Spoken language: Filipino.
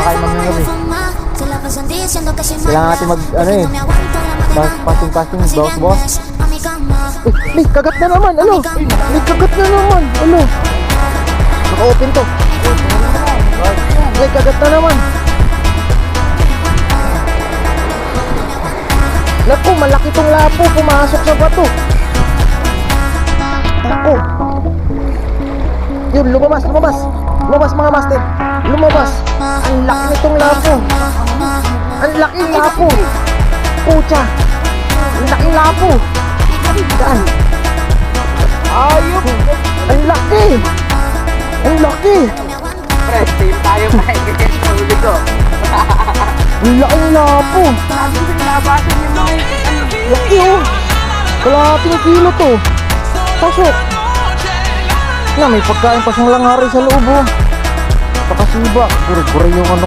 kakain mamaya gabi. Kailangan natin mag, ano eh, fasting, bawas. May kagat na naman, ano? May kagat na naman, ano? Naka-open to. May kagat na naman. Naku, malaki tong lapo, pumasok sa bato. Naku. Yun, lumabas mga master. Lumabas. Ang laki nitong lapo. Ang laking lapo. Pucha. Ang laking lapo. Saan? Ayop. Ang laki. Ang laki. Pre, same tayo pa. Huli ko. Ang laking lapo. Sabi ko labasan yung mga Laki oh. Kalahating kilo to. Pasok. Yan, may pagkain pa siyang langari sa loob oh. Pakasiba. Puro yung ano